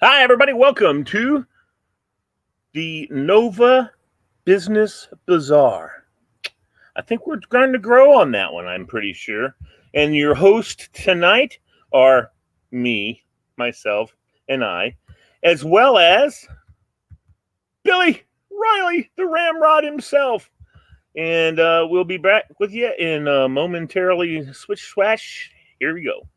Hi, everybody. Welcome to the Nova Business Bazaar. I think we're going to grow on that one, I'm pretty sure. And your host tonight are me, myself, and I, as well as Billy Reilly, the Ramrod himself. And we'll be back with you in momentarily. Switch swash. Here we go.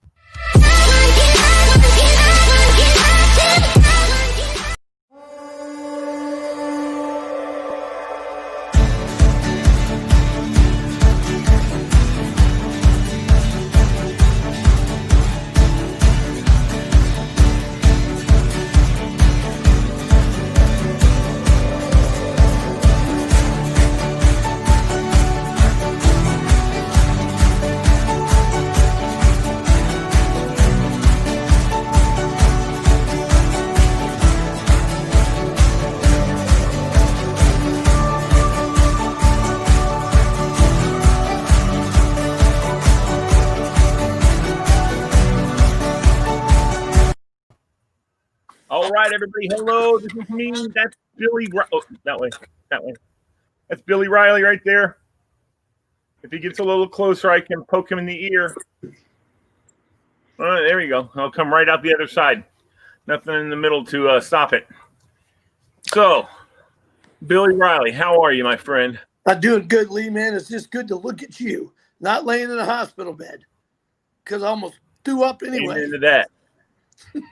All right, everybody. Hello, this is me. That's Billy. Oh, that way. That's Billy Reilly right there. If he gets a little closer, I can poke him in the ear. All right, there we go. I'll come right out the other side. Nothing in the middle to stop it. So, Billy Reilly, how are you, my friend? I'm doing good, Lee, man. It's just good to look at you, not laying in a hospital bed, because I almost threw up anyway. Into that.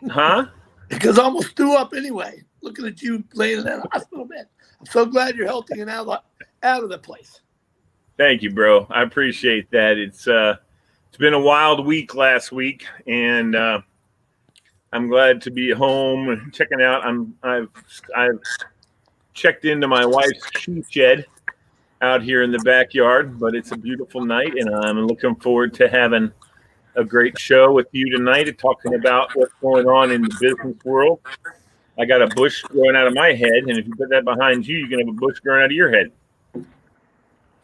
Huh? Because I almost threw up anyway, looking at you laying in that hospital bed. I'm so glad you're healthy and out of the place. Thank you, bro. I appreciate that. It's been a wild week last week, and I'm glad to be home checking out. I've checked into my wife's she shed out here in the backyard, but it's a beautiful night, and I'm looking forward to having a great show with you tonight and talking about what's going on in the business world. I got a bush growing out of my head, and if you put that behind you, you're going to have a bush growing out of your head.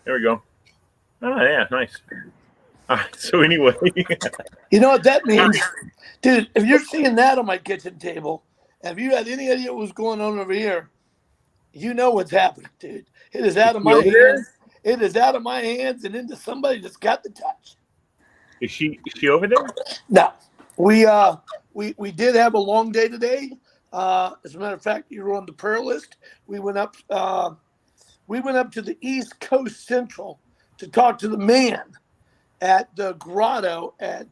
There we go. Oh, yeah, nice. All right, so anyway. You know what that means? Dude, if you're seeing that on my kitchen table, have you had any idea what's going on over here? You know what's happening, dude. It is out of my hands. It is out of my hands and into somebody that's got the touch. Is she over there? No. We did have a long day today. As a matter of fact, you were on the prayer list. We went up to the East Coast Central to talk to the man at the grotto at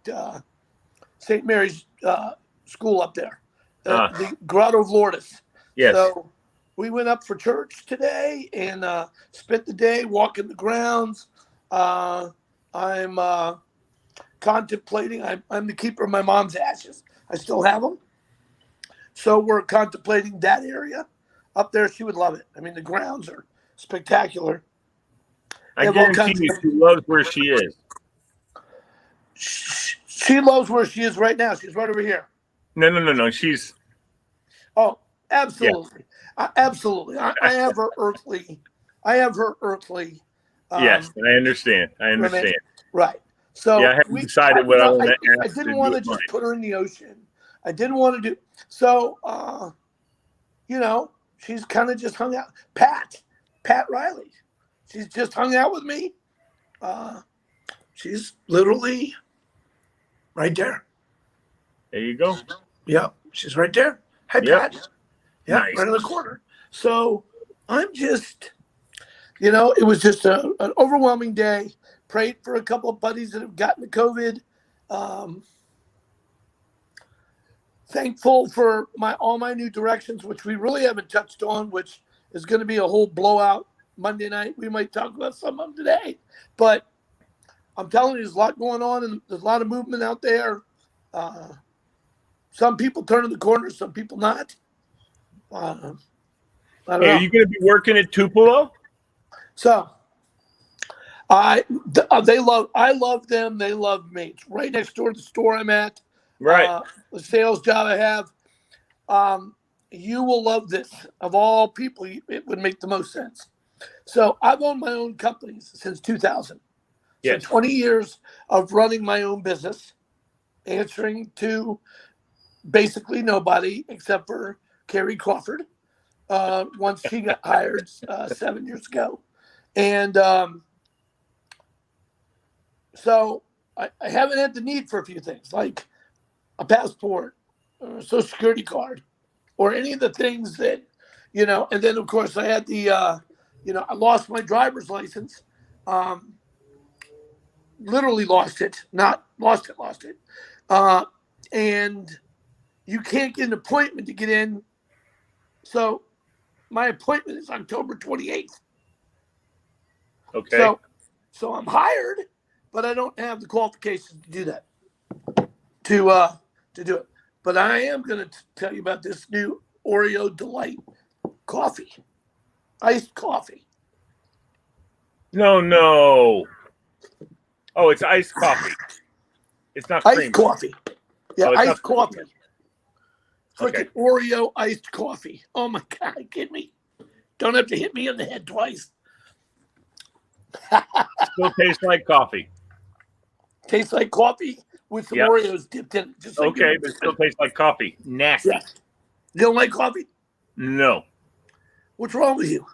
St. Mary's School up there, the Grotto of Lourdes. Yes. So we went up for church today and spent the day walking the grounds. I'm contemplating. I'm the keeper of my mom's ashes. I still have them. So we're contemplating that area up there. She would love it. I mean, the grounds are spectacular. I guarantee you she loves where she is. She loves where she is right now. She's right over here. No. She's. Oh, absolutely. Yeah. Absolutely. I have her earthly. Yes, I understand. Right. So yeah, I haven't decided what I want to ask. I didn't want to just put her in the ocean. I didn't want to do so. She's kind of just hung out. Pat Reilly. She's just hung out with me. She's literally right there. There you go. Yep, she's right there. Hey, yep. Pat. Yeah, nice. Right in the corner. So I'm just, it was just an overwhelming day. Prayed for a couple of buddies that have gotten the COVID. Thankful for all my new directions, which we really haven't touched on, which is going to be a whole blowout Monday night. We might talk about some of them today. But I'm telling you, there's a lot going on, and there's a lot of movement out there. Some people turning the corner, some people not. I don't know. Are you going to be working at Tupelo? So I love them. They love me. It's right next door to the store I'm at. Right. The sales job I have. You will love this. Of all people, it would make the most sense. So I've owned my own companies since 2000. Yes. So 20 years of running my own business, answering to basically nobody except for Carrie Crawford once she got hired 7 years ago. And so I haven't had the need for a few things like a passport, or a social security card, or any of the things that, and then of course I had the, I lost my driver's license. Literally lost it, not lost it. And you can't get an appointment to get in. So my appointment is October 28th. Okay. So I'm hired, but I don't have the qualifications to do that, to do it. But I am going to tell you about this new Oreo Delight coffee, iced coffee. No. Oh, it's iced coffee. It's not cream. Iced coffee. Yeah, iced coffee. It's like Okay. an Oreo iced coffee. Oh my God, are you kidding me? Don't have to hit me in the head twice. Still tastes like coffee. Tastes like coffee with some Oreos dipped in it. Just like Okay, but it still tastes like coffee. Nasty. Yeah. You don't like coffee? No. What's wrong with you?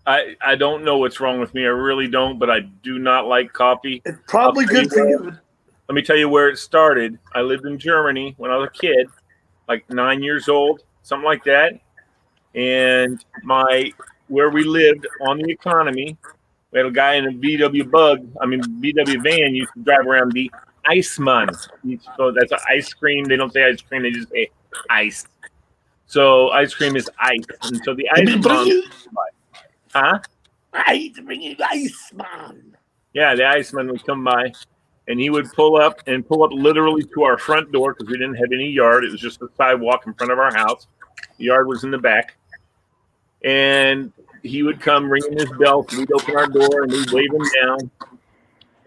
I don't know what's wrong with me. I really don't, but I do not like coffee. It's probably good for you. Let me tell you where it started. I lived in Germany when I was a kid, like 9 years old, something like that. And where we lived on the economy, we had a guy in a VW van used to drive around the Iceman. So that's an ice cream. They don't say ice cream, they just say ice. So ice cream is ice. And so the Iceman. Huh? I need to bring you Iceman. Yeah, the Iceman would come by, and he would pull up literally to our front door because we didn't have any yard. It was just a sidewalk in front of our house. The yard was in the back. And he would come ringing his bell, so we'd open our door, and we'd wave him down.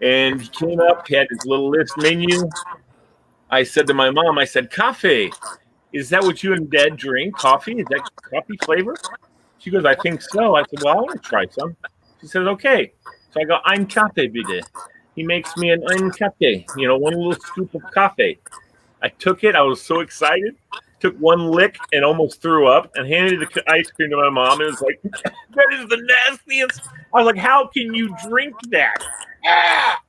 And he came up, he had his little list menu. I said to my mom, "Coffee. Is that what you and Dad drink? Coffee? Is that coffee flavor?" She goes, "I think so." I said, "Well, I want to try some." She says, "Okay." So I go, "Ein Kaffee, bitte." He makes me an Ein Kaffee, one little scoop of coffee. I took it. I was so excited. Took one lick and almost threw up and handed the ice cream to my mom. And it was like, that is the nastiest. I was like, how can you drink that? Ah!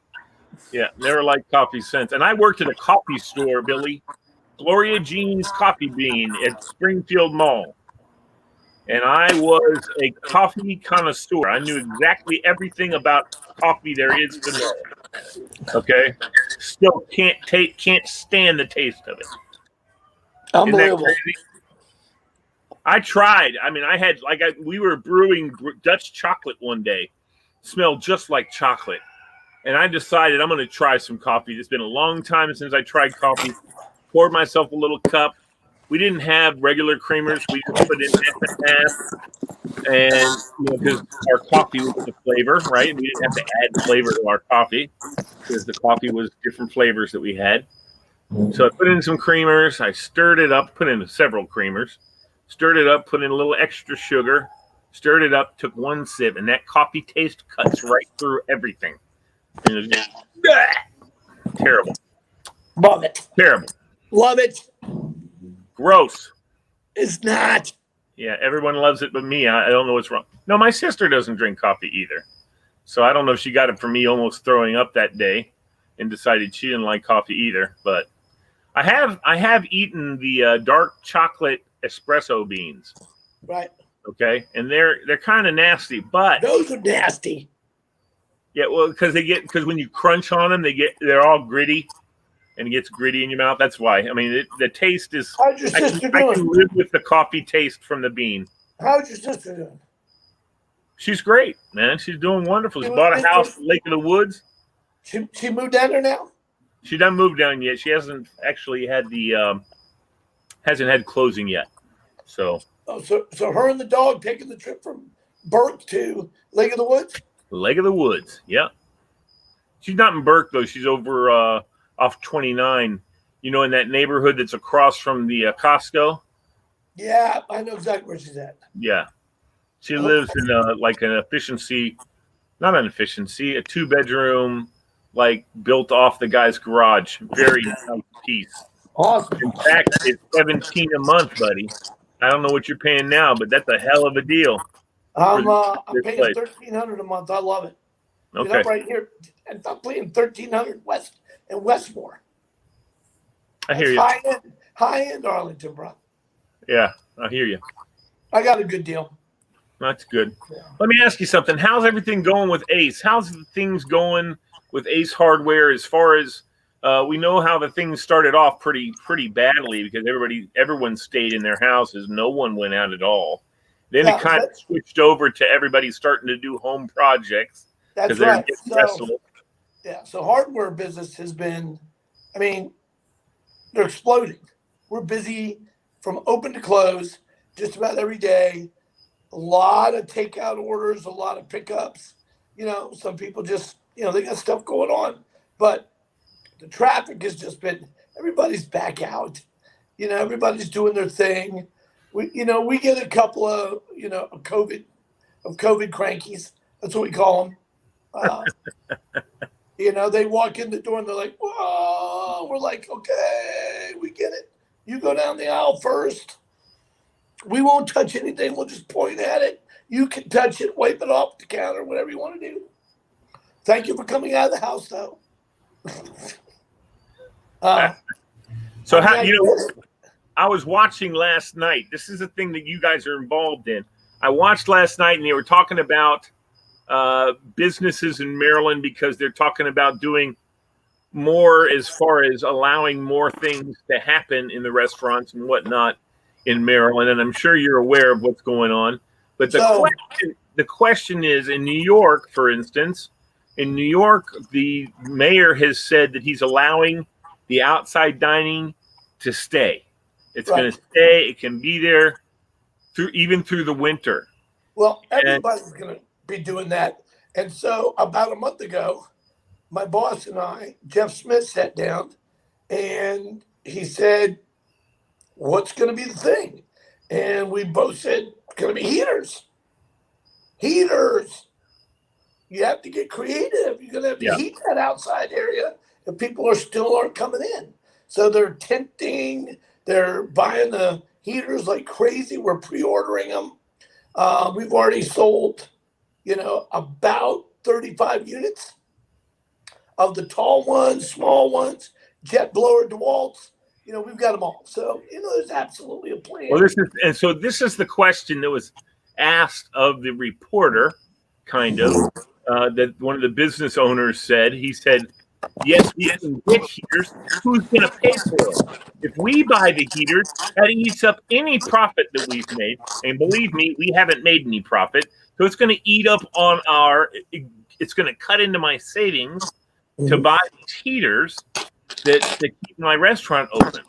Yeah, never liked coffee since. And I worked at a coffee store, Billy. Gloria Jean's Coffee Bean at Springfield Mall. And I was a coffee connoisseur. I knew exactly everything about coffee there is to know. Okay? Still can't stand the taste of it. Unbelievable. I tried. I mean, we were brewing Dutch chocolate one day. It smelled just like chocolate. And I decided I'm going to try some coffee. It's been a long time since I tried coffee. Poured myself a little cup. We didn't have regular creamers. We just put in half and half. And, because our coffee was the flavor, right? We didn't have to add flavor to our coffee because the coffee was different flavors that we had. So I put in some creamers. I stirred it up, put in several creamers, stirred it up, put in a little extra sugar, stirred it up, took one sip, and that coffee taste cuts right through everything. And it was just, terrible. Love it. Terrible. Love it. Gross. It's not. Yeah, everyone loves it but me. I don't know what's wrong. No, my sister doesn't drink coffee either. So I don't know if she got it from me almost throwing up that day and decided she didn't like coffee either. But I have eaten the dark chocolate espresso beans. Right. Okay, and they're kind of nasty, but those are nasty. Yeah, well, because when you crunch on them, they're all gritty, and it gets gritty in your mouth. That's why. I mean, the taste is. How's your sister doing? I can live with the coffee taste from the bean. How's your sister doing? She's great, man. She's doing wonderful. She bought a house in Lake of the Woods. She moved down there now? She doesn't move down yet. She hasn't actually had hasn't had closing yet. So her and the dog taking the trip from Burke to Lake of the Woods? Lake of the Woods, yeah. She's not in Burke though. She's over off 29. In that neighborhood that's across from the Costco. Yeah, I know exactly where she's at. Yeah, she lives in a 2-bedroom, built off the guy's garage. Very nice piece. Awesome. In fact, it's 17 a month, buddy. I don't know what you're paying now, but that's a hell of a deal for I'm this paying place. $1,300 a month. I love it. Okay. I'm right here, and I'm paying $1,300 West in Westmore. I hear That's you. high end Arlington, bro. Yeah, I hear you. I got a good deal. That's good. Yeah. Let me ask you something. How's everything going with Ace? How's things going with Ace Hardware as far as we know how the things started off pretty badly because everyone stayed in their houses. No one went out at all. Then it kind of switched over to everybody starting to do home projects. That's right. So hardware business has been, I mean, they're exploding. We're busy from open to close just about every day. A lot of takeout orders, a lot of pickups. Some people just, they got stuff going on. But the traffic has just been, everybody's back out. Everybody's doing their thing. We get a couple of, of COVID crankies. That's what we call them. They walk in the door and they're like, whoa. We're like, okay, we get it. You go down the aisle first. We won't touch anything. We'll just point at it. You can touch it, wipe it off the counter, whatever you want to do. Thank you for coming out of the house, though. So I was watching last night. This is a thing that you guys are involved in. I watched last night, and they were talking about businesses in Maryland because they're talking about doing more as far as allowing more things to happen in the restaurants and whatnot in Maryland. And I'm sure you're aware of what's going on. But the question is, in New York, for instance, the mayor has said that he's allowing the outside dining to stay. It's going to stay. It can be there even through the winter. Well, everybody's going to be doing that. And so about a month ago, my boss and I, Jeff Smith, sat down and he said, what's going to be the thing? And we both said, it's going to be heaters. Heaters. You have to get creative. You're going to have to heat that outside area if people aren't coming in. So they're tenting. They're buying the heaters like crazy. We're pre-ordering them. We've already sold, about 35 units of the tall ones, small ones, jet blower DeWalt's. We've got them all. So, there's absolutely a plan. Well, this is the question that was asked of the reporter, kind of, that one of the business owners said. He said, yes, we can get heaters. Who's going to pay for it? If we buy the heaters, that eats up any profit that we've made. And believe me, we haven't made any profit. So it's going to eat up on it's going to cut into my savings to buy these heaters that keep my restaurant open.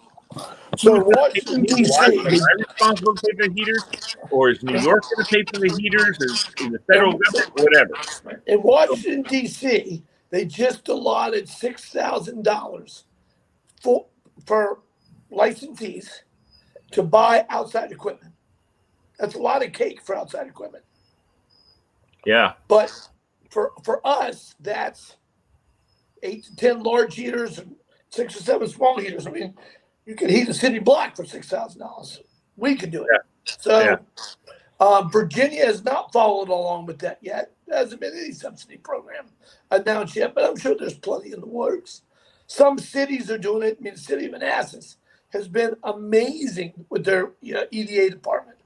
So Washington, D.C. Am I responsible to pay for the heaters? Or is New York going to pay for the heaters? Or the federal government? Whatever. In Washington, D.C., they just allotted $6,000 for licensees to buy outside equipment. That's a lot of cake for outside equipment. Yeah. But for us, that's 8 to 10 large heaters and 6 or 7 small heaters. I mean, you can heat a city block for $6,000. We can do it. Yeah. So Virginia has not followed along with that yet. There hasn't been any subsidy program announced yet, but I'm sure there's plenty in the works. Some cities are doing it. I mean, the city of Manassas has been amazing with their EDA department.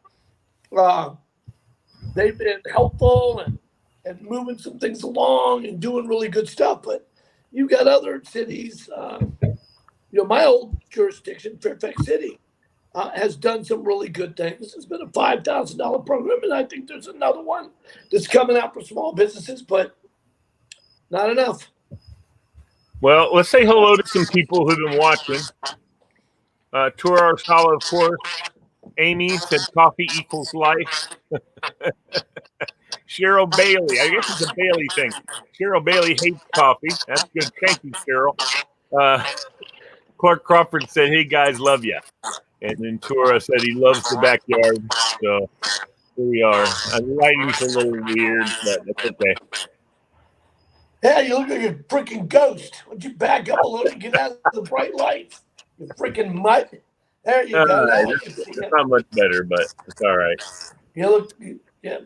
They've been helpful and moving some things along and doing really good stuff. But you've got other cities. My old jurisdiction, Fairfax City, has done some really good things. It's been a $5,000 program, and I think there's another one that's coming out for small businesses, but not enough. Well, let's say hello to some people who've been watching. Tura Arsala, of course. Amy said coffee equals life. Cheryl Bailey. I guess it's a Bailey thing. Cheryl Bailey hates coffee. That's good. Thank you, Cheryl. Clark Crawford said, hey, guys, love you. And then Tura said he loves the backyard. So here we are. The lighting's a little weird, but that's okay. Yeah, you look like a freaking ghost. Why don't you back up a little and get out of the bright lights? You freaking mutt. There you go. Now you can see It's it. not much better, but it's all right. You look, yeah.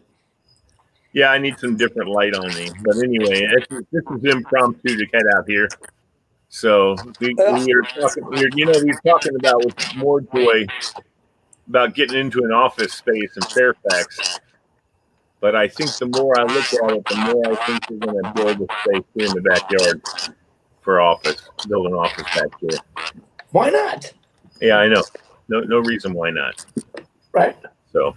Yeah, I need some different light on me. But anyway, this is impromptu to head out here. So we are talking. We were talking about with MoreJoy about getting into an office space in Fairfax. But I think the more I look at it, the more I think we're going to build a space here in the backyard for office. Build an office back here. Why not? Yeah, I know. No reason why not. Right. So,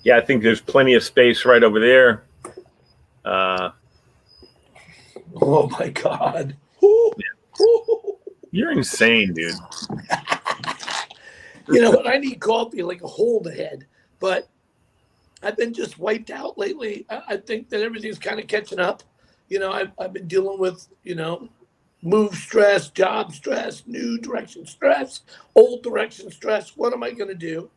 yeah, I think there's plenty of space right over there. Oh my God. You're insane, dude. You know what? I need coffee like a hole in the head, but I've been just wiped out lately. I think that everything's kind of catching up. I've been dealing with, move stress, job stress, new direction stress, old direction stress. What am I going to do?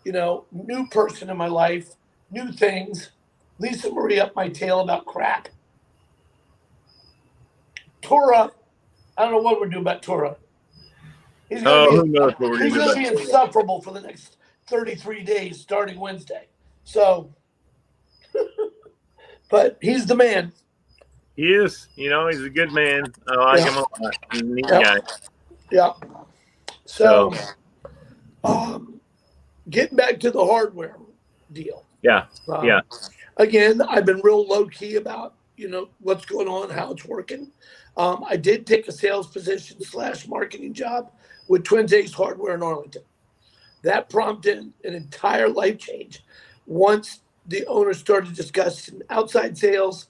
New person in my life, new things. Lisa Marie up my tail about crap. Torah, I don't know what we're doing about Torah. He's Who knows what we're going going to be insufferable for the next 33 days starting Wednesday. So, but he's the man. He is. He's a good man. I like him a lot. He's a neat guy. Yeah. So, getting back to the hardware deal. Yeah. Again, I've been real low key about, what's going on, how it's working. I did take a sales position / marketing job with Twins Ace Hardware in Arlington. That prompted an entire life change. Once the owner started discussing outside sales,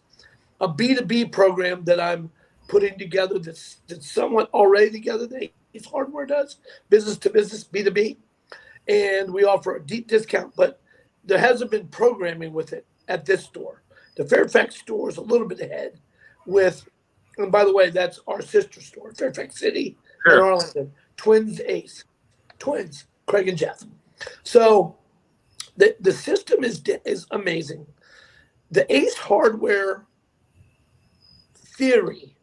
a B2B program that I'm putting together that's somewhat already together that Ace Hardware does, business to business, B2B. And we offer a deep discount, but there hasn't been programming with it at this store. The Fairfax store is a little bit ahead with, and by the way, that's our sister store, Fairfax City in Arlington, Twins Ace, Twins, Craig and Jeff. So the system is amazing. The Ace Hardware theory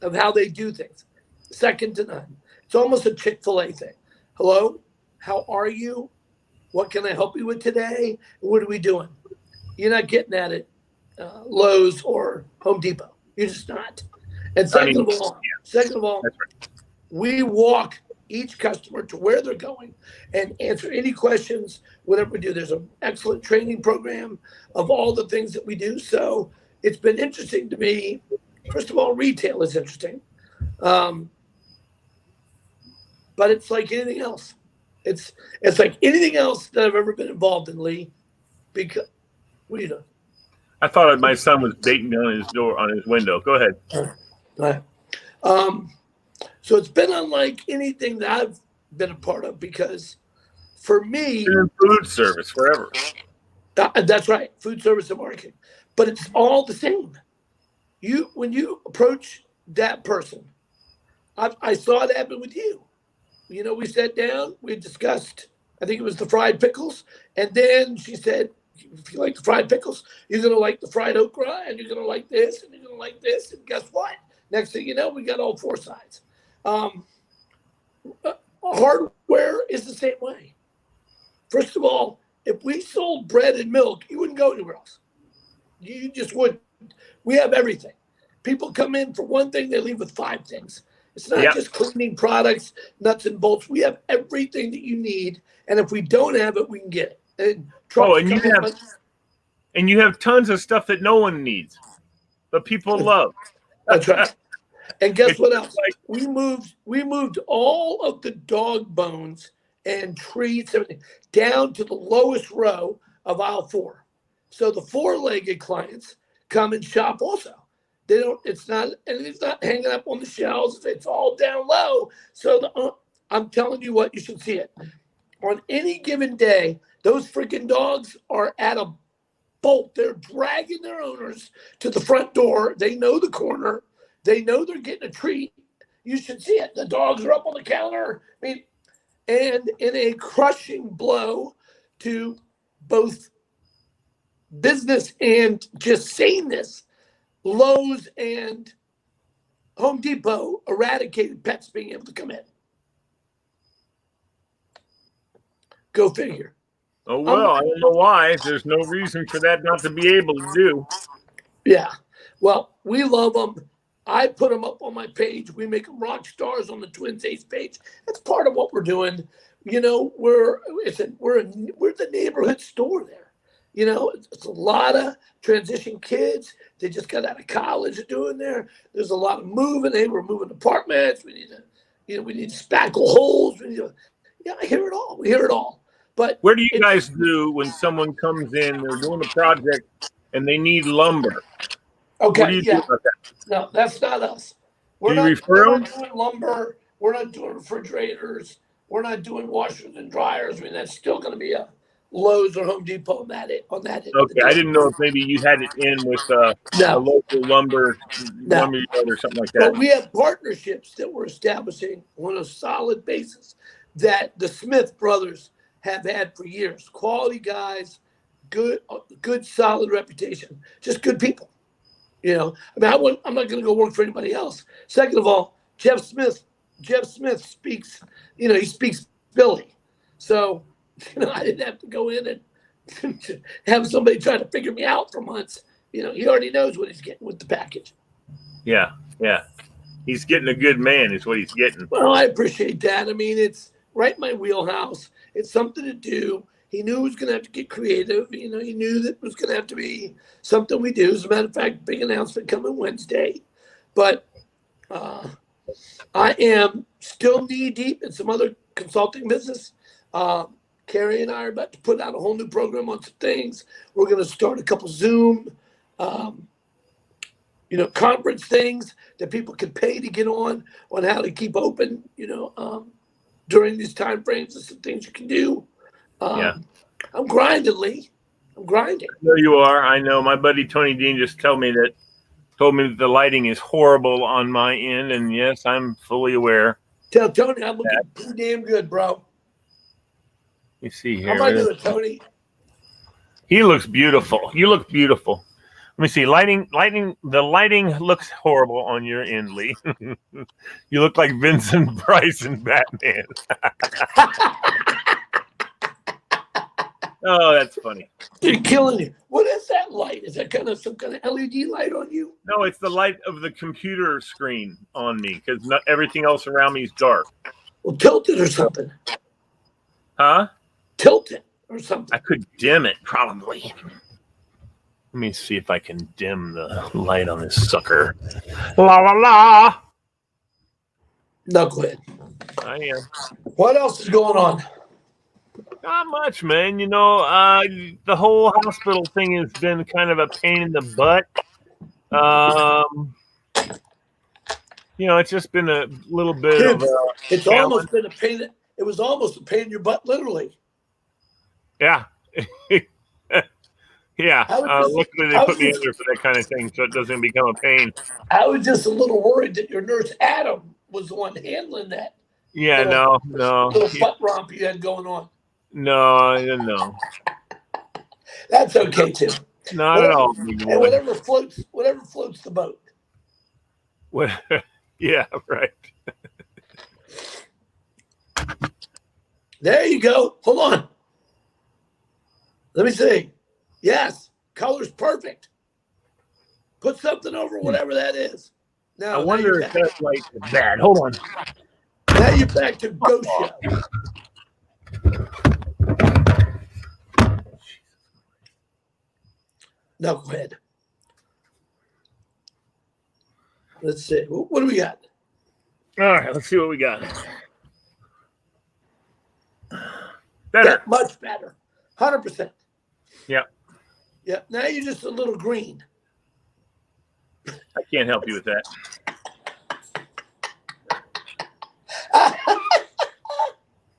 of how they do things, second to none. It's almost a Chick-fil-A thing. Hello, how are you? What can I help you with today? What are we doing? You're not getting at it, Lowe's or Home Depot. You're just not. And second of all, we walk each customer to where they're going and answer any questions, whatever we do. There's an excellent training program of all the things that we do. So it's been interesting to me. First of all, retail is interesting. But it's like anything else. It's like anything else that I've ever been involved in, Lee. Because what are you doing? I thought my son was beating on his door, on his window. Go ahead. All right. So it's been unlike anything that I've been a part of because for me, food service forever. That's right, food service and marketing. But it's all the same. When you approach that person, I saw it happen with you. We sat down, we discussed, I think it was the fried pickles. And then she said, if you like the fried pickles, you're going to like the fried okra, and you're going to like this, and you're going to like this. And guess what? Next thing you know, we got all four sides. Hardware is the same way. First of all, if we sold bread and milk, you wouldn't go anywhere else. You just wouldn't. We have everything. People come in for one thing, they leave with five things. It's not just cleaning products, nuts and bolts. We have everything that you need, and if we don't have it, we can get it. And you have tons of stuff that no one needs, but people love. That's right. And guess what else? We moved all of the dog bones and treats, everything down to the lowest row of aisle 4. So the 4-legged clients come and shop also. It's not hanging up on the shelves. It's all down low. So I'm telling you what, you should see it. On any given day, those freaking dogs are at a bolt. They're dragging their owners to the front door. They know the corner. They know they're getting a treat. You should see it. The dogs are up on the counter. And in a crushing blow to both business and just saneness, Lowe's and Home Depot eradicated pets being able to come in. Go figure. Oh, well, I don't know why. There's no reason for that not to be able to do. Yeah. Well, we love them. I put them up on my page. We make them rock stars on the Twin States page. That's part of what we're doing. You know, we're the neighborhood store there. You know, it's a lot of transition kids. They just got out of college doing there. There's a lot of moving. Hey, we're moving apartments. We need to spackle holes. I hear it all. We hear it all. But where do you guys do when someone comes in, they're doing a project and they need lumber? Okay, what do you do about that? No, that's not us. Do you refer them? We're not doing lumber. We're not doing refrigerators. We're not doing washers and dryers. I mean, that's still going to be a Lowe's or Home Depot on that. Okay, I didn't know if maybe you had it in with a local lumber yard or something like that. But we have partnerships that we're establishing on a solid basis that the Smith brothers have had for years. Quality guys, good, solid reputation, just good people. You know, I mean, I'm not going to go work for anybody else. Second of all, Jeff Smith speaks, he speaks Philly. So, I didn't have to go in and have somebody try to figure me out for months. He already knows what he's getting with the package. Yeah. He's getting a good man is what he's getting. Well, I appreciate that. I mean, it's right in my wheelhouse. It's something to do. He knew he was going to have to get creative. He knew that it was going to have to be something we do. As a matter of fact, big announcement coming Wednesday. But I am still knee deep in some other consulting business. Carrie and I are about to put out a whole new program on some things. We're going to start a couple Zoom, conference things that people can pay to get on how to keep open, during these time frames. There's some things you can do. I'm grinding, Lee. I'm grinding. There you are. I know. My buddy Tony Dean just told me that the lighting is horrible on my end, and yes, I'm fully aware. Tell Tony I'm looking pretty damn good, bro. You see here. How am I doing, Tony? He looks beautiful. You look beautiful. Let me see. The lighting looks horrible on your end, Lee. You look like Vincent Price in Batman. Oh, that's funny. They're killing you. What is that light? Is that some kind of LED light on you? No, it's the light of the computer screen on me because everything else around me is dark. Well, tilt it or something. Huh? Tilt it or something. I could dim it, probably. Let me see if I can dim the light on this sucker. La la la. Knucklehead. I am. What else is going on? Not much, man. The whole hospital thing has been kind of a pain in the butt. It's just been a little bit of a It's challenge. almost been a pain. It was almost a pain in your butt, literally. Yeah. Yeah. Luckily, they put me in there for that kind of thing, so it doesn't become a pain. I was just a little worried that your nurse, Adam, was the one handling that. Yeah, little butt romp you had going on. No. That's okay, too. Not at all. And whatever floats the boat. Yeah, right. There you go. Hold on. Let me see. Yes, color's perfect. Put something over whatever that is. Now, I wonder if that light is bad. Hold on. Now you're back to Ghost Show. Knucklehead. Let's see. What do we got? All right, let's see what we got. Better. Much better. 100%. Yeah. Yeah. Now you're just a little green. I can't help you with that.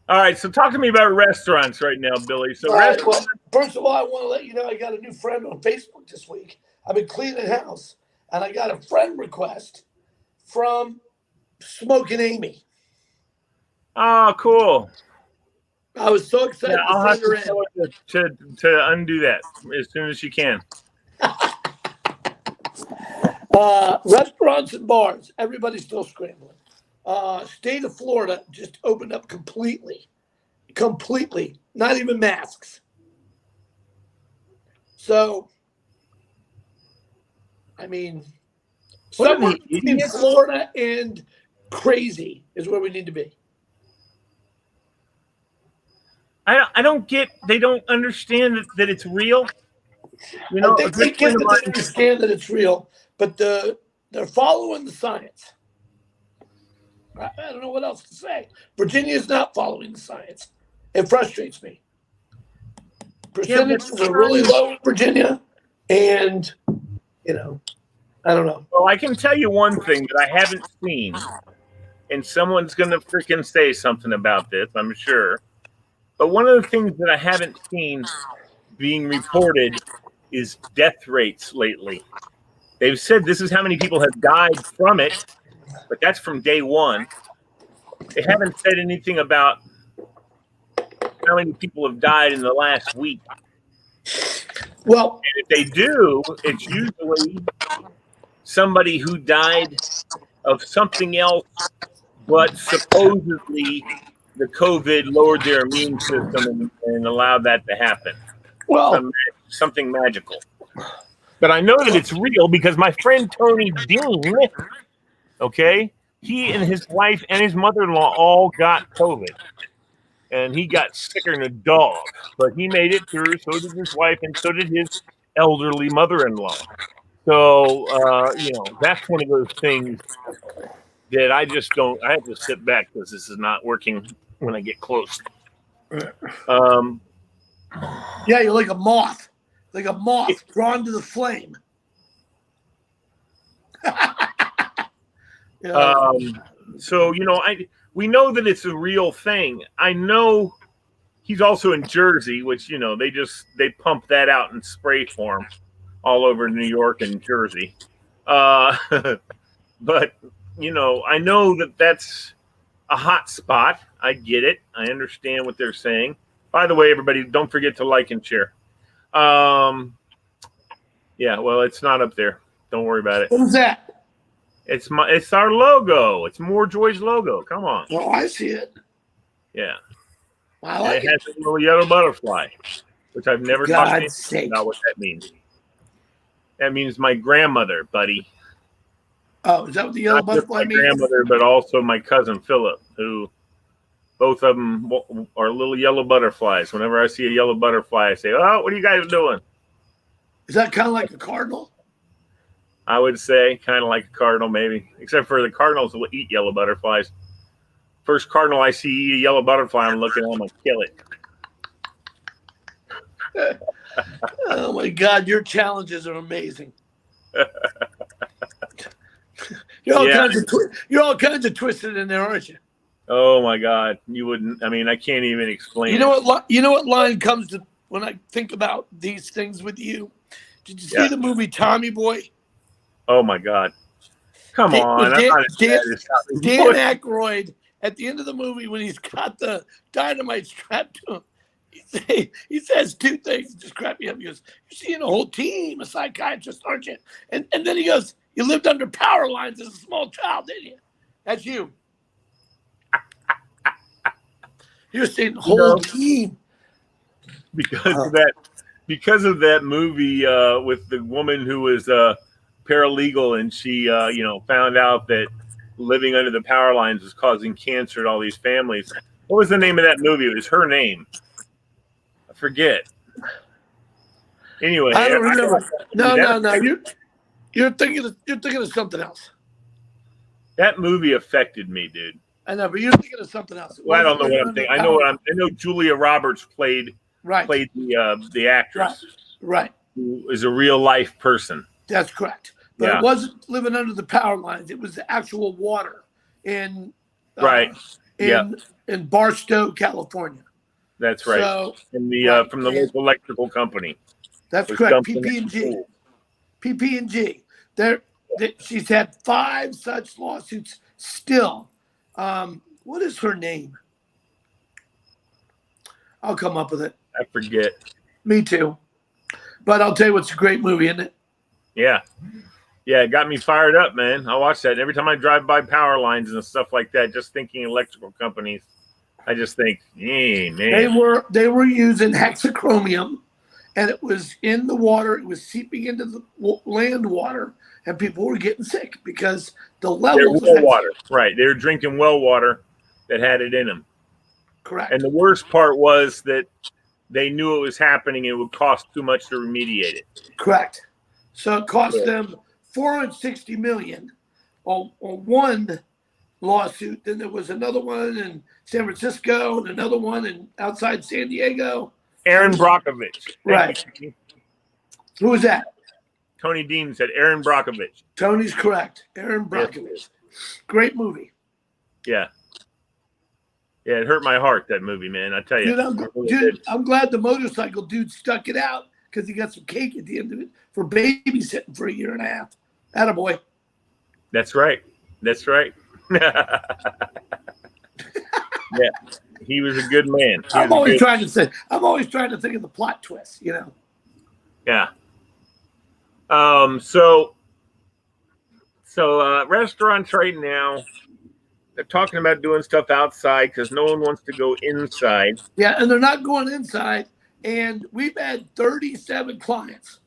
All right, so talk to me about restaurants right now, Billy. So, well, first of all, I want to let you know I got a new friend on Facebook this week. I've been cleaning house, and I got a friend request from Smoking Amy. Oh, cool. I was so excited. Yeah, I'll have to tell her to undo that as soon as she can. Restaurants and bars, everybody's still scrambling. State of Florida just opened up completely. Completely. Not even masks. So, I mean, What are somewhere they, between idiots? Florida and crazy is where we need to be. I don't get. They don't understand that it's real. You I know, a think they good friend get of that they mine. understand that it's real, but they're following the science. I don't know what else to say. Virginia is not following the science. It frustrates me. Yeah, but Percentages are really low in Virginia, and I don't know. well, I can tell you one thing that I haven't seen, and someone's gonna freaking say something about this, I'm sure. But one of the things that I haven't seen being reported is death rates lately. They've said this is how many people have died from it, but that's from day one. They haven't said anything about how many people have died in the last week. Well, And if they do, it's usually somebody who died of something else, but supposedly the COVID lowered their immune system and allowed that to happen. well, Something magical. But I know that it's real because my friend Tony Dean, okay, he and his wife and his mother-in-law all got COVID. And he got sicker than a dog. But he made it through, so did his wife, and so did his elderly mother-in-law. So, that's one of those things that I just don't. I have to sit back because this is not working when I get close. Um, yeah, you're like a moth drawn to the flame. so we know that it's a real thing. I know he's also in Jersey, which they pump that out in spray form all over New York and Jersey. But I know that that's a hot spot. I get it. I understand what they're saying. By the way, everybody, don't forget to like and share. Yeah, well, it's not up there. Don't worry about it. What was that? It's our logo. It's MoreJoy's logo. Come on. Oh, I see it. Yeah. I like it. Has a little yellow butterfly, which I've never talked about what that means. That means my grandmother, buddy. Oh, is that what the yellow butterfly means? My grandmother, but also my cousin Philip, who both of them are little yellow butterflies. Whenever I see a yellow butterfly, I say, "Oh, what are you guys doing?" Is that kind of like a cardinal? I would say kind of like a cardinal, maybe, except for the cardinals will eat yellow butterflies. First cardinal I see eat a yellow butterfly, I'm looking at him and kill it. Oh my God, your challenges are amazing. You're all kinds of twisted in there, aren't you? Oh my God, you wouldn't. I mean, I can't even explain. You know what line comes to when I think about these things with you? Did you see the movie Tommy Boy? Oh my God! Come on, Dan Aykroyd. Aykroyd at the end of the movie when he's got the dynamite strapped to him. He says two things that just crap me up. He goes, "You're seeing a whole team of psychiatrists, aren't you?" And then he goes, "You lived under power lines as a small child, didn't you?" That's you. You're seeing a whole team. Because of that movie with the woman who was paralegal and she found out that living under the power lines was causing cancer to all these families. What was the name of that movie? It was her name. I forget. Anyway, I don't remember. No. You're thinking of something else. That movie affected me, dude. I know, but you're thinking of something else. Well, I don't know what I'm thinking. I know Julia Roberts played the actress. Right. Who is a real life person. That's correct. But it wasn't living under the power lines. It was the actual water in Barstow, California. That's right. So, from the local electrical company. That's correct. PP&G. She's had 5 such lawsuits still. What is her name? I'll come up with it. I forget. Me too. But I'll tell you what's a great movie, isn't it? Yeah. Yeah, it got me fired up, man. I watch that. And every time I drive by power lines and stuff like that, just thinking electrical companies, I just think, hey, man. They were using hexachromium, and it was in the water. It was seeping into the land water, and people were getting sick because the levels of water. Right. They were drinking well water that had it in them. Correct. And the worst part was that they knew it was happening. It would cost too much to remediate it. Correct. So it cost them $460 million on one lawsuit. Then there was another one in San Francisco and another one in outside San Diego. Aaron Brockovich. Right. Who was that? Tony Dean said Aaron Brockovich. Tony's correct. Aaron Brockovich. Yes. Great movie. Yeah. Yeah, it hurt my heart, that movie, man. I tell you. Dude, I'm glad the motorcycle dude stuck it out because he got some cake at the end of it for babysitting for 1.5 years. Attaboy. That's right. That's right. Yeah. He was a good man. I'm always trying to think of the plot twist, you know. Yeah. So restaurants right now, they're talking about doing stuff outside because no one wants to go inside. Yeah, and they're not going inside. And we've had 37 clients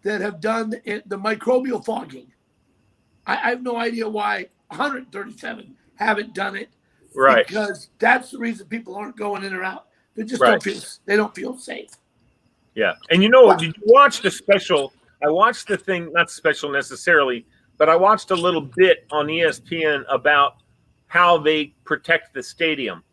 that have done the microbial fogging. I have no idea why 137 haven't done it. Right. Because that's the reason people aren't going in or out. They just don't feel safe. Yeah. And you know what? Did you watch the special? I watched the thing, not special necessarily, but I watched a little bit on ESPN about how they protect the stadium.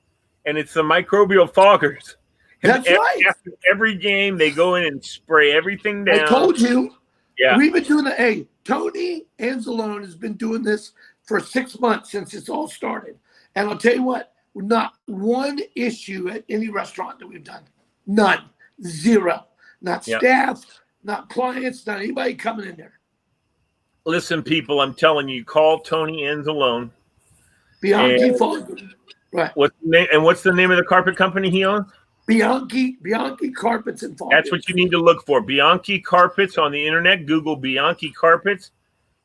And it's the microbial foggers. That's right. After every game, they go in and spray everything down. I told you. Yeah. We've been doing it. Hey, Tony Anzalone has been doing this for 6 months since it's all started. And I'll tell you what, not one issue at any restaurant that we've done. None. Zero. Not staff, not clients, not anybody coming in there. Listen, people, I'm telling you, call Tony Anzalone. Bianchi Fogging. Right. What's the name of the carpet company he owns? Bianchi Carpets and Fogging. That's what you need to look for. Bianchi Carpets on the internet. Google Bianchi Carpets,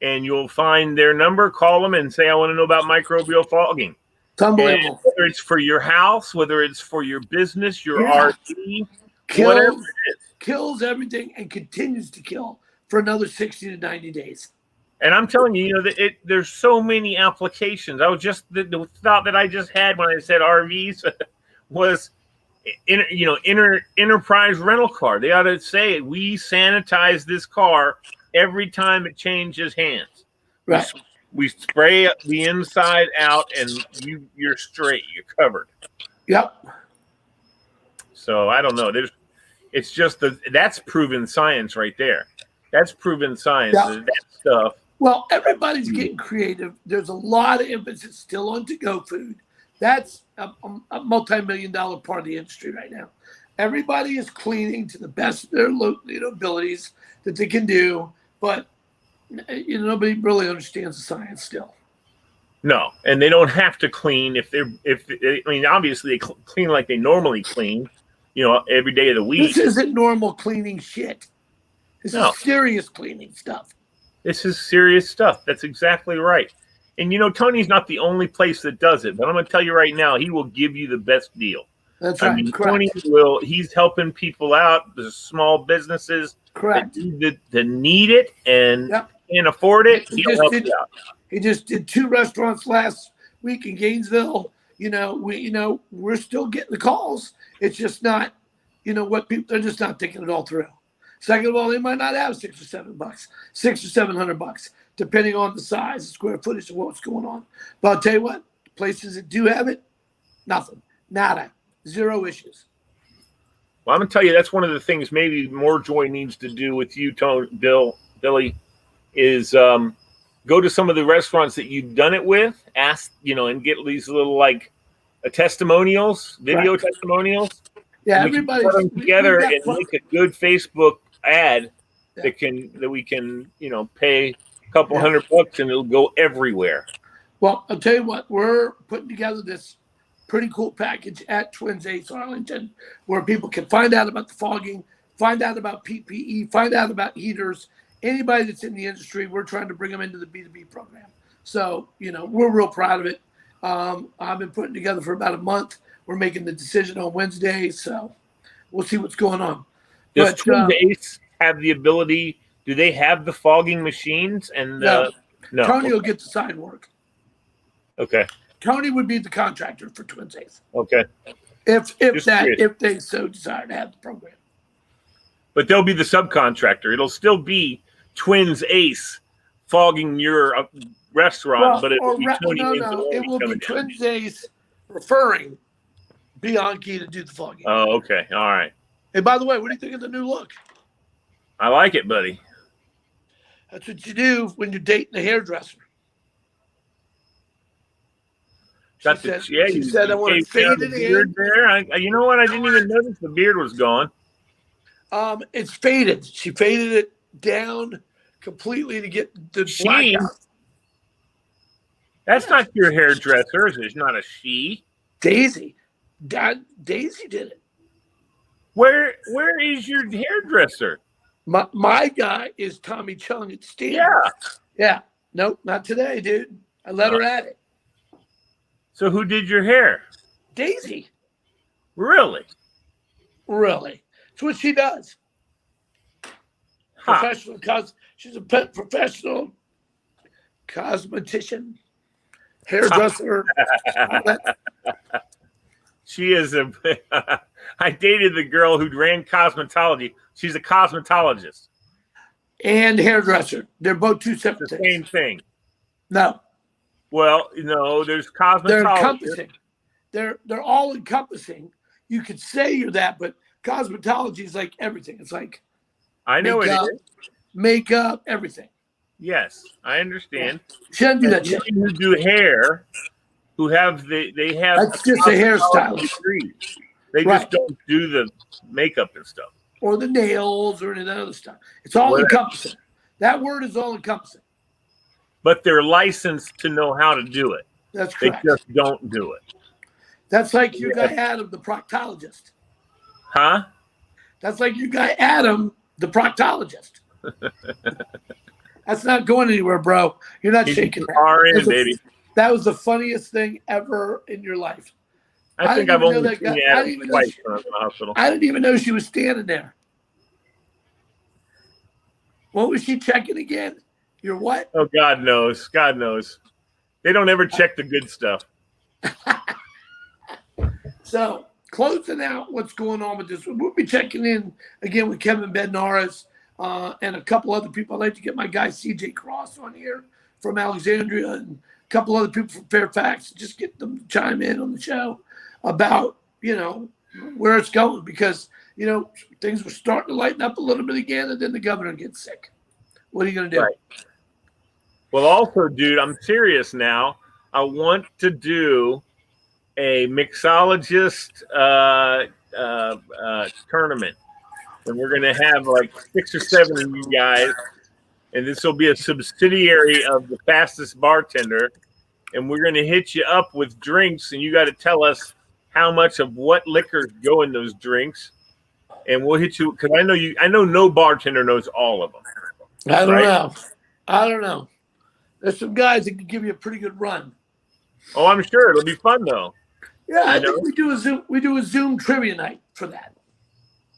and you'll find their number. Call them and say, I want to know about microbial fogging. It's unbelievable. And whether it's for your house, whether it's for your business, your RV, whatever it is. Kills everything and continues to kill for another 60 to 90 days. And I'm telling you, there's so many applications. I was just the thought that I just had when I said RVs was, enterprise rental car. They ought to say we sanitize this car every time it changes hands. Right. We spray the inside out, and you're straight. You're covered. Yep. So I don't know. It's just that's proven science right there. That's proven science. That stuff. Well, everybody's getting creative. There's a lot of emphasis still on to-go food. That's a multi-million-dollar part of the industry right now. Everybody is cleaning to the best of their abilities that they can do, but nobody really understands the science still. No, and they don't have to clean obviously they clean like they normally clean, every day of the week. This isn't normal cleaning shit. This is serious cleaning stuff. This is serious stuff. That's exactly right. And Tony's not the only place that does it, but I'm going to tell you right now, he will give you the best deal. That's right. Tony he's helping people out, the small businesses that need it and can't afford it. He'll help you out. He just did 2 restaurants last week in Gainesville. We're still getting the calls. It's just not, they're just not thinking it all through. Second of all, they might not have $600 or $700, depending on the size, the square footage of what's going on. But I'll tell you what, places that do have it, nothing, nada, 0 issues. Well, I'm gonna tell you that's one of the things maybe MoreJoy needs to do with you, Billy, is go to some of the restaurants that you've done it with, ask, and get these little testimonials, video testimonials. Yeah, everybody put them together and make a good Facebook ad that we can pay a couple $100 and it'll go everywhere. Well, I'll tell you what, we're putting together this pretty cool package at Twins Ace Arlington where people can find out about the fogging, find out about PPE, find out about heaters, anybody that's in the industry, we're trying to bring them into the B2B program. So, we're real proud of it. I've been putting together for about a month. We're making the decision on Wednesday, so we'll see what's going on. Does Twins Ace have the ability? Do they have the fogging machines? And no. No. Tony will get the sign work. Okay. Tony would be the contractor for Twins Ace. Okay. If they so desire to have the program. But they'll be the subcontractor. It'll still be Twins Ace fogging your restaurant, but it will be Tony. It will be Twins Ace referring Bianchi to do the fogging. Oh, okay. All right. Hey, by the way, what do you think of the new look? I like it, buddy. That's what you do when you're dating a hairdresser. She said I want to fade it in. There. You know what? I didn't even notice the beard was gone. It's faded. She faded it down completely to get the black out. That's not your hairdresser. It's not a she. Daisy. Daisy did it. Where is your hairdresser? My guy is Tommy Chung at Steve. Yeah. Nope, not today, dude. I let her at it. So who did your hair? Daisy. Really? It's what she does. Professional she's a professional cosmetician, hairdresser. She is I dated the girl who ran cosmetology. She's a cosmetologist. And hairdresser. They're both two separate things. Same thing. No. Well, there's cosmetology. They're encompassing. They're all encompassing. You could say you're that, but cosmetology is like everything. It's like I know makeup, it is. Makeup, everything. Yes, I understand. She doesn't do that shit. Who do hair, who have they have that's just a hairstylist. They just don't do the makeup and stuff. Or the nails or any of that other stuff. It's all encompassing. That word is all encompassing. But they're licensed to know how to do it. That's correct. They just don't do it. That's like your guy Adam, the proctologist. Huh? That's like your guy Adam, the proctologist. That's not going anywhere, bro. You're not shaking that. Baby. That was the funniest thing ever in your life. I think I've only seen Adam twice in the hospital. I didn't even know she was standing there. What was she checking again? Your what? Oh, God knows. God knows. They don't ever check the good stuff. So, closing out what's going on with this, we'll be checking in again with Kevin Bednaris and a couple other people. I'd like to get my guy CJ Cross on here from Alexandria and a couple other people from Fairfax. Just get them to chime in on the show about, where it's going because, things were starting to lighten up a little bit again and then the governor gets sick. What are you going to do? Right. Well, also, dude, I'm serious now. I want to do a mixologist tournament. And we're going to have like 6 or 7 of you guys. And this will be a subsidiary of the Fastest Bartender. And we're going to hit you up with drinks. And you got to tell us how much of what liquors go in those drinks. And we'll hit you because I know no bartender knows all of them. I don't know. There's some guys that can give you a pretty good run. Oh, I'm sure it'll be fun though. Yeah, I think we do a Zoom trivia night for that.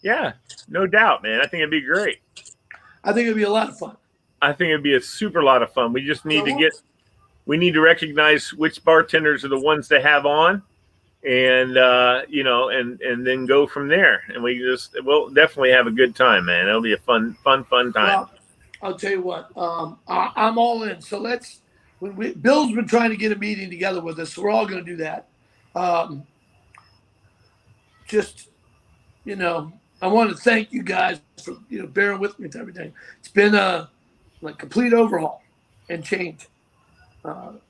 Yeah, no doubt, man. I think it'd be great. I think it'd be a lot of fun. I think it'd be a super lot of fun. We just need we need to recognize which bartenders are the ones to have on, and and then go from there. And we'll definitely have a good time, man. It'll be a fun time. Well, I'll tell you what, I'm all in. So Bill's been trying to get a meeting together with us, so we're all going to do that. I want to thank you guys for bearing with me with everything. It's been a complete overhaul and change.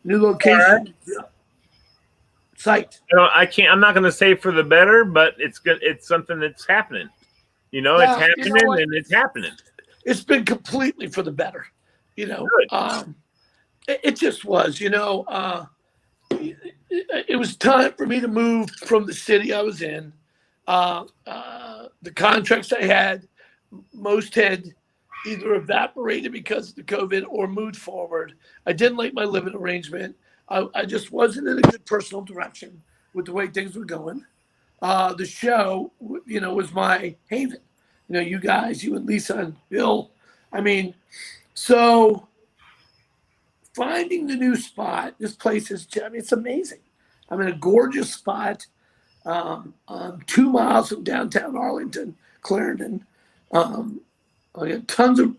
New location, site. I'm not going to say for the better, but it's good. It's something that's happening. It's happening, and it's happening. It's been completely for the better. It just was. It was time for me to move from the city I was in. The contracts I had, most had either evaporated because of the COVID or moved forward. I didn't like my living arrangement. I just wasn't in a good personal direction with the way things were going. The show, was my haven. You guys, you and Lisa and Bill. I mean, so finding the new spot, this place it's amazing. I'm in a gorgeous spot. I'm 2 miles from downtown Arlington, Clarendon. I got tons of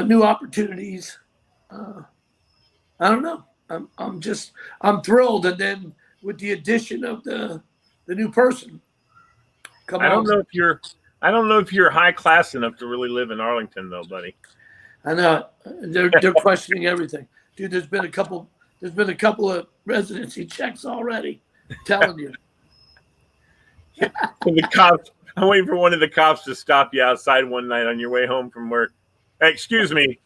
new opportunities. I don't know. I'm thrilled. And then with the addition of the new person, I don't know if you're high class enough to really live in Arlington, though, buddy. I know they're questioning everything, dude. There's been a couple of residency checks already. I'm telling you. The cops. I'm waiting for one of the cops to stop you outside one night on your way home from work. Hey, excuse me.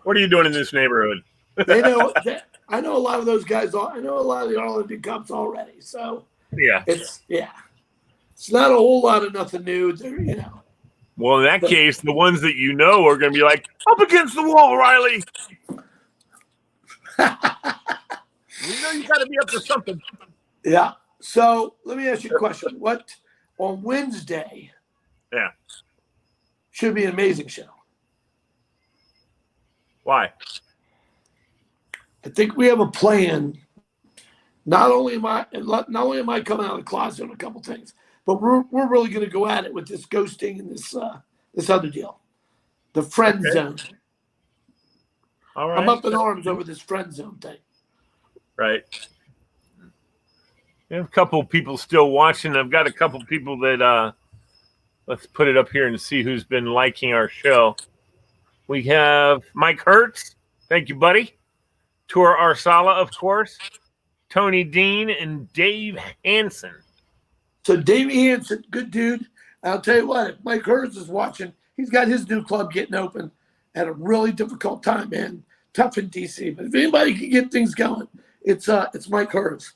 What are you doing in this neighborhood? They know. I know a lot of those guys. I know a lot of the Arlington cops already. So yeah, it's not a whole lot of nothing new. Well, in that case, the ones that are going to be like, up against the wall, Reilly. You got to be up to something. Yeah. So let me ask you a question. What on Wednesday? Yeah. Should be an amazing show. Why? I think we have a plan. Not only am I coming out of the closet on a couple things, but we're really going to go at it with this ghosting and this other deal, the friend zone. All right. I'm up in arms over this friend zone thing. Right. We have a couple people still watching. I've got a couple people that let's put it up here and see who's been liking our show. We have Mike Hertz. Thank you, buddy. Tor Arsala, of course. Tony Dean and Dave Hansen. So Davey Hansen, good dude. I'll tell you what, if Mike Hertz is watching, he's got his new club getting open at a really difficult time, man. Tough in DC. But if anybody can get things going, it's Mike Hertz.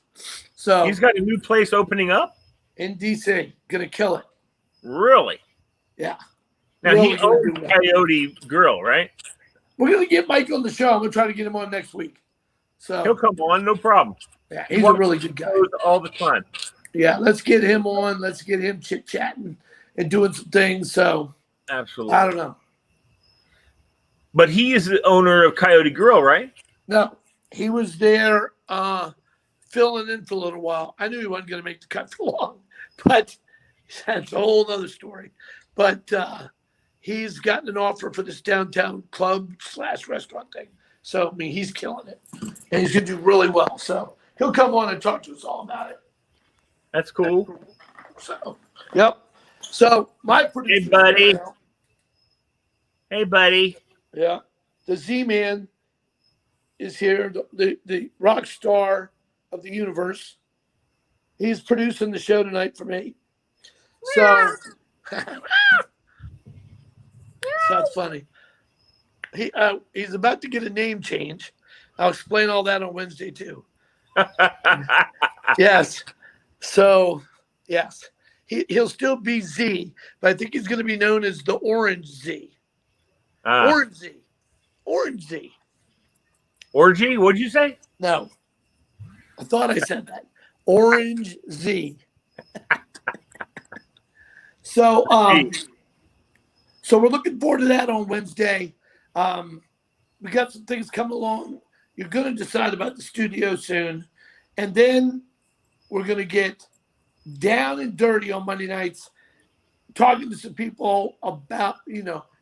So he's got a new place opening up in DC. Gonna kill it. Really? Yeah. Now he owns Coyote Grill, right? We're gonna get Mike on the show. I'm gonna try to get him on next week. So he'll come on, no problem. Yeah, he's a really good guy. All the time. Yeah, let's get him on. Let's get him chit-chatting and doing some things. So absolutely. I don't know. But he is the owner of Coyote Grill, right? No, he was there filling in for a little while. I knew he wasn't going to make the cut for long, but that's a whole other story. But he's gotten an offer for this downtown club/restaurant thing. So, I mean, he's killing it. And he's going to do really well. So he'll come on and talk to us all about it. That's cool. So, yep. So my producer. Hey, buddy. Hey, buddy. Yeah. The Z-Man is here, the rock star of the universe. He's producing the show tonight for me. So that's funny. He's about to get a name change. I'll explain all that on Wednesday too. Yes. So yes, he'll still be Z, but I think he's going to be known as the Orange Z. Orange Z. Orange Z. Orgy? What'd you say? No. I thought I said that. Orange Z. So we're looking forward to that on Wednesday. We got some things coming along. You're going to decide about the studio soon. And then we're going to get down and dirty on Monday nights, talking to some people about,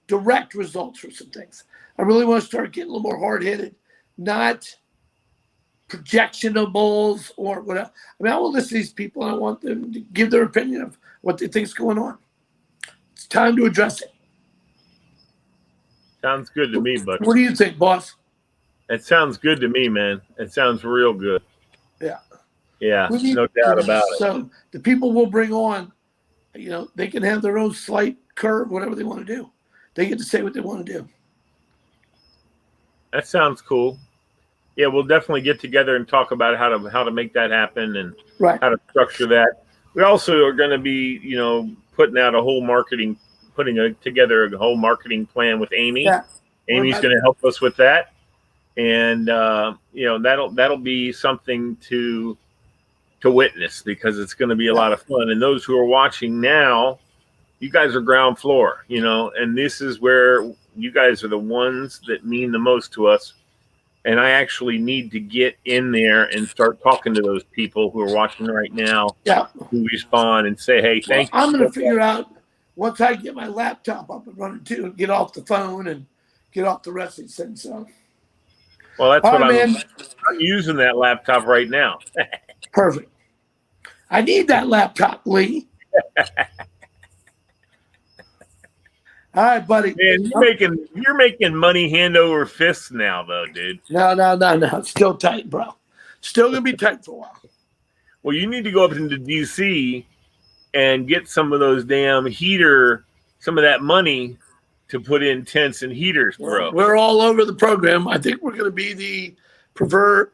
direct results for some things. I really want to start getting a little more hard-hitted, not projectionables or whatever. I mean, I will listen to these people and I want them to give their opinion of what they think is going on. It's time to address it. Sounds good to me, buddy. What do you think, boss? It sounds good to me, man. It sounds real good. Yeah. Yeah, no doubt about it. So the people we'll bring on, they can have their own slight curve, whatever they want to do. They get to say what they want to do. That sounds cool. Yeah, we'll definitely get together and talk about how to make that happen and how to structure that. We also are going to be, putting out a whole marketing putting together a whole marketing plan with Amy. Yeah. Amy's going to help us with that, and that'll be something to witness, because it's going to be a lot of fun. And those who are watching now, you guys are ground floor, and this is where you guys are the ones that mean the most to us. And I actually need to get in there and start talking to those people who are watching right now, who respond and say, hey, thank you. I'm going to figure out, once I get my laptop up and running too, and get off the phone and get off the rest of these things. So. Well, that's what I'm using, that laptop right now. Perfect. I need that laptop, Lee. All right, buddy. Man, you're making money hand over fist now, though, dude. No. It's still tight, bro. Still gonna be tight for a while. Well, you need to go up into DC and get some of those damn some of that money to put in tents and heaters, bro. We're all over the program. I think we're going to be the preferred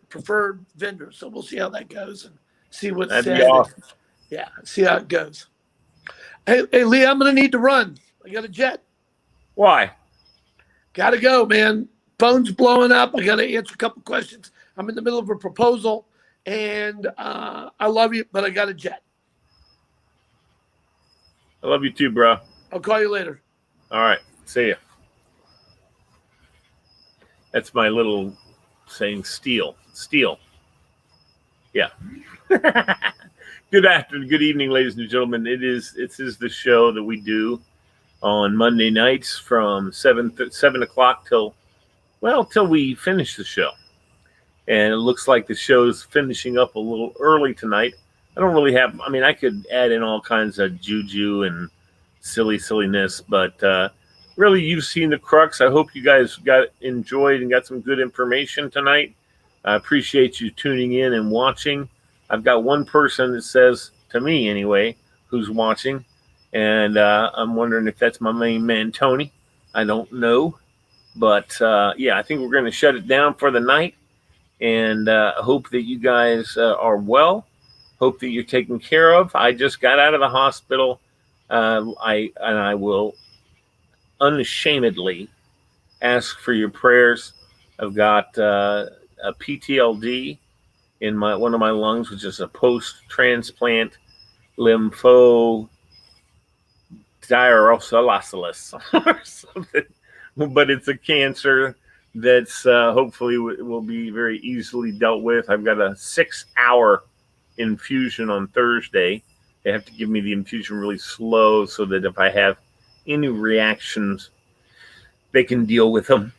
vendor. So we'll see how that goes and see what's said. That'd be awesome. Yeah, see how it goes. Hey, Lee, I'm going to need to run. I got a jet. Why? Got to go, man. Phone's blowing up. I got to answer a couple questions. I'm in the middle of a proposal, and I love you, but I got a jet. I love you too, bro. I'll call you later. All right. See ya. That's my little saying, steal. Yeah. Good afternoon, good evening, ladies and gentlemen. This is the show that we do on Monday nights from 7 o'clock till we finish the show. And it looks like the show's finishing up a little early tonight. I could add in all kinds of juju and silliness, but really, you've seen the crux. I hope you guys enjoyed and got some good information tonight. I appreciate you tuning in and watching. I've got one person that says, to me anyway, who's watching, and I'm wondering if that's my main man, Tony. I don't know, but I think we're going to shut it down for the night, and hope that you guys are well. Hope that you're taken care of. I just got out of the hospital. I will unashamedly ask for your prayers. I've got a PTLD in one of my lungs, which is a post-transplant lymphodystrophis or something. But it's a cancer that's hopefully will be very easily dealt with. I've got a 6-hour infusion on Thursday. They have to give me the infusion really slow so that if I have any reactions, they can deal with them.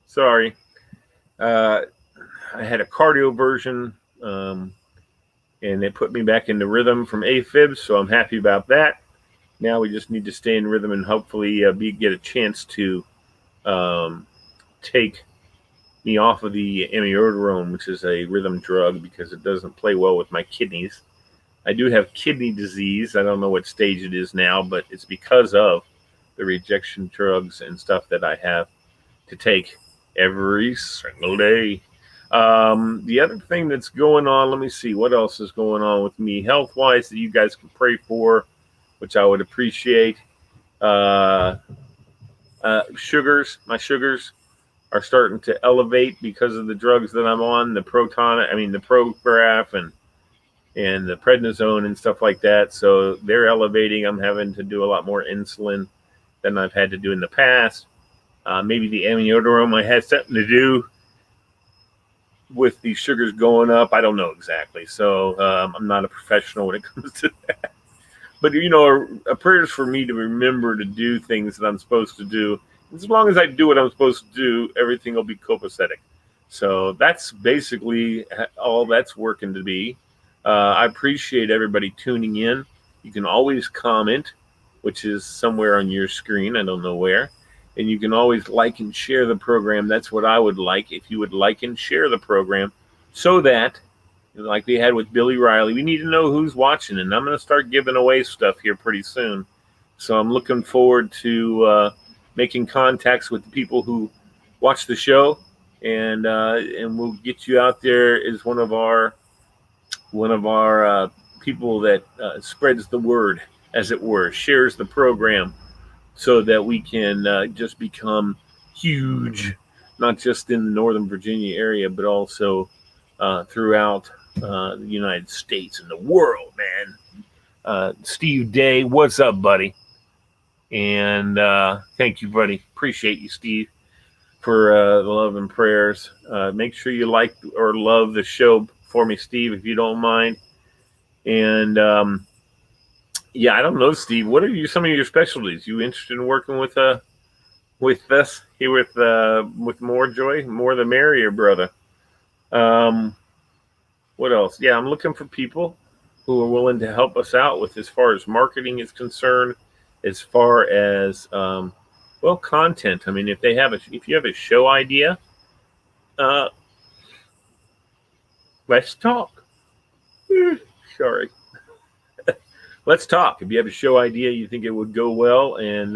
Sorry. I had a cardioversion, and it put me back into rhythm from AFib, so I'm happy about that. Now we just need to stay in rhythm and hopefully get a chance to take me off of the amiodarone, which is a rhythm drug, because it doesn't play well with my kidneys. I do have kidney disease. I don't know what stage it is now, but it's because of the rejection drugs and stuff that I have to take every single day. The other thing that's going on, let me see what else is going on with me health-wise that you guys can pray for, which I would appreciate. My sugars are starting to elevate because of the drugs that I'm on, the Prograf and the prednisone and stuff like that. So they're elevating. I'm having to do a lot more insulin than I've had to do in the past. Maybe the amiodarone had something to do with the sugars going up. I don't know exactly. So I'm not a professional when it comes to that. But, a prayer is for me to remember to do things that I'm supposed to do. As long as I do what I'm supposed to do, everything will be copacetic. So that's basically all that's working to be. I appreciate everybody tuning in. You can always comment, which is somewhere on your screen. I don't know where. And you can always like and share the program. That's what I would like, if you would like and share the program, so that, like we had with Billy Reilly, we need to know who's watching. And I'm going to start giving away stuff here pretty soon. So I'm looking forward to making contacts with the people who watch the show, and we'll get you out there as one of our people that spreads the word as it were, shares the program so that we can just become huge, not just in the Northern Virginia area, but also throughout the United States and the world, man. Steve Day, what's up, buddy? And thank you, buddy. Appreciate you, Steve, for the love and prayers. Make sure you like or love the show for me, Steve, if you don't mind. And yeah, I don't know, Steve. What are some of your specialties? You interested in working with us here with MoreJoy? More the merrier, brother. What else? Yeah, I'm looking for people who are willing to help us out with as far as marketing is concerned, as far as content. I mean, if you have a show idea, let's talk. Sorry. Let's talk. If you have a show idea, you think it would go well, and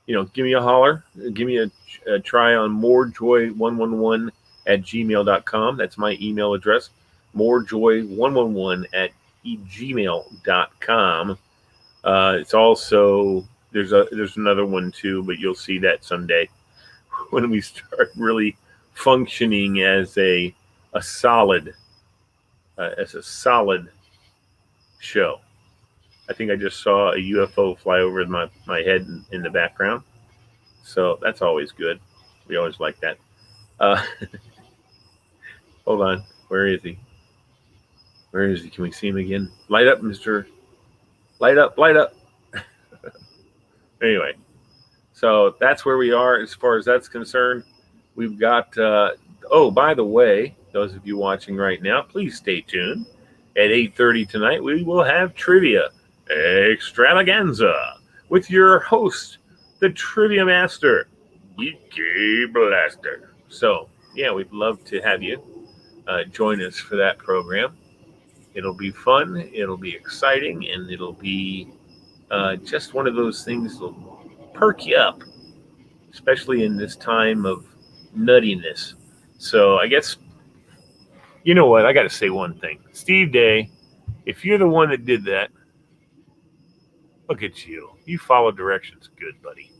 give me a holler. Give me a try on morejoy111@gmail.com. That's my email address. morejoy111@gmail.com. It's also there's another one too, but you'll see that someday when we start really functioning as a solid show. I think I just saw a UFO fly over my head in the background, so that's always good. We always like that. Hold on, where is he? Where is he? Can we see him again? Light up, Mr. Light up. Anyway, so that's where we are as far as that's concerned. We've got, by the way, those of you watching right now, please stay tuned. At 8:30 tonight, we will have Trivia Extravaganza with your host, the Trivia Master, Geeky Blaster. So, yeah, we'd love to have you join us for that program. It'll be fun, it'll be exciting, and it'll be just one of those things that'll perk you up, especially in this time of nuttiness. So I guess, you know what, I got to say one thing. Steve Day, if you're the one that did that, look at you. You follow directions good, buddy.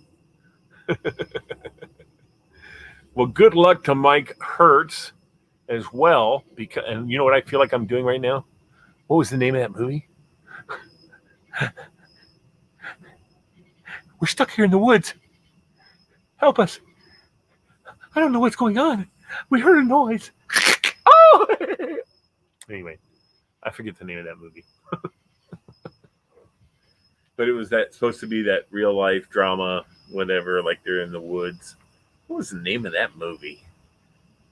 Well, good luck to Mike Hertz as well. And you know what I feel like I'm doing right now? What was the name of that movie? We're stuck here in the woods. Help us. I don't know what's going on. We heard a noise. Oh! Anyway, I forget the name of that movie. But it was supposed to be that real life drama, whatever, like they're in the woods. What was the name of that movie?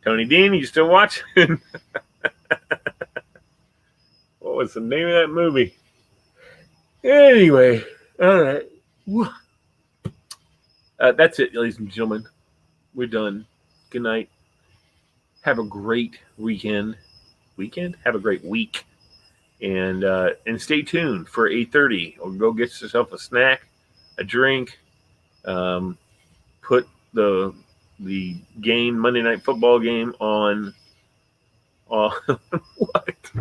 Tony Dean, you still watching? What was the name of that movie? Anyway, all right. That's it, ladies and gentlemen. We're done. Good night. Have a great weekend. Have a great week. And stay tuned for 8:30. Or go get yourself a snack, a drink. Put the game, Monday Night Football game on what?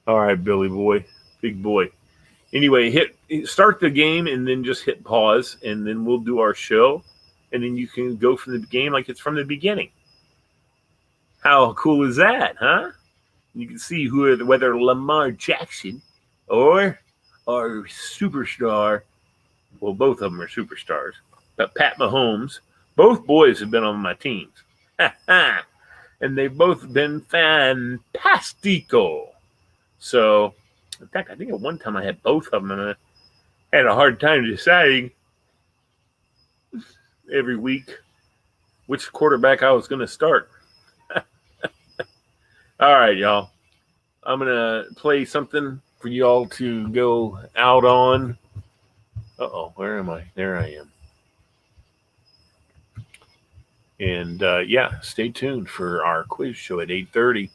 All right, Billy boy, big boy. Anyway, start the game and then just hit pause, and then we'll do our show, and then you can go from the game like it's from the beginning. How cool is that, huh? You can see whether Lamar Jackson or our superstar, well, both of them are superstars, but Pat Mahomes, both boys have been on my teams. And they've both been fantastico. So, in fact, I think at one time I had both of them, and I had a hard time deciding every week which quarterback I was going to start. All right, y'all. I'm going to play something for y'all to go out on. Uh-oh, where am I? There I am. And, stay tuned for our quiz show at 8:30.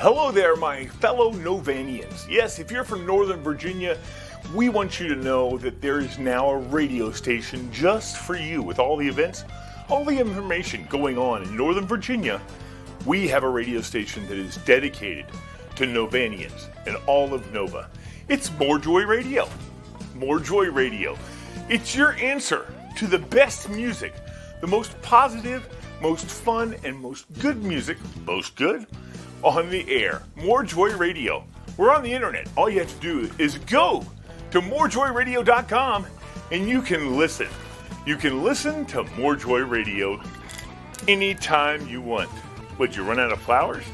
Hello there, my fellow Novanians. Yes, if you're from Northern Virginia, we want you to know that there is now a radio station just for you with all the events, all the information going on in Northern Virginia. We have a radio station that is dedicated to Novanians and all of Nova. It's MoreJoy Radio. MoreJoy Radio. It's your answer to the best music, the most positive, most fun, and most good music, most good, on the air. MoreJoy Radio. We're on the internet. All you have to do is go to morejoyradio.com and you can listen. You can listen to MoreJoy Radio anytime you want. Would you run out of flowers?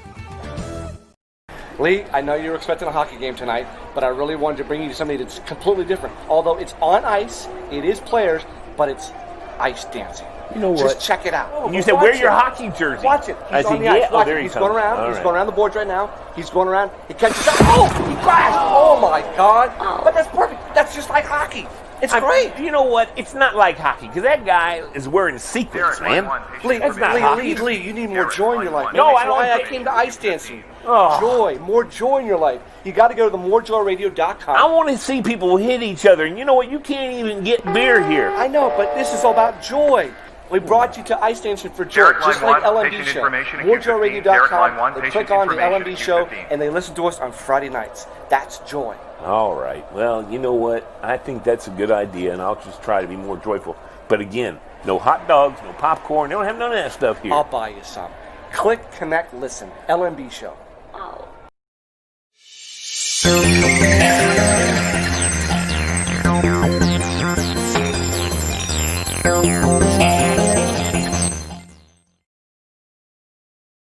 Lee, I know you were expecting a hockey game tonight, but I really wanted to bring you something that's completely different. Although it's on ice, it is players, but it's ice dancing. You know what? Just check it out. And you said, wear your hockey jersey. Watch it. He's on the ice. Watch it. He's going around. All He's right. going around the boards right now. He's going around. He catches up. Oh, he crashed. Oh, my God. But that's perfect. That's just like hockey. It's great. You know what? It's not like hockey, because that guy is wearing sequins, man. Lee, That's not hockey. Lee, you need more joy in your life. No, That's I don't why think- I came to ice dancing. Oh. Joy, more joy in your life. You got to go to the morejoyradio.com. I want to see people hit each other, and you know what? You can't even get beer here. I know, but this is all about joy. We brought you to Ice Dancing for Joy, just like LMB Show. MoreJoyRadio.com, they click on the LMB Show, and they listen to us on Friday nights. That's joy. All right. Well, you know what? I think that's a good idea, and I'll just try to be more joyful. But again, no hot dogs, no popcorn. They don't have none of that stuff here. I'll buy you some. Click, connect, listen. LMB Show.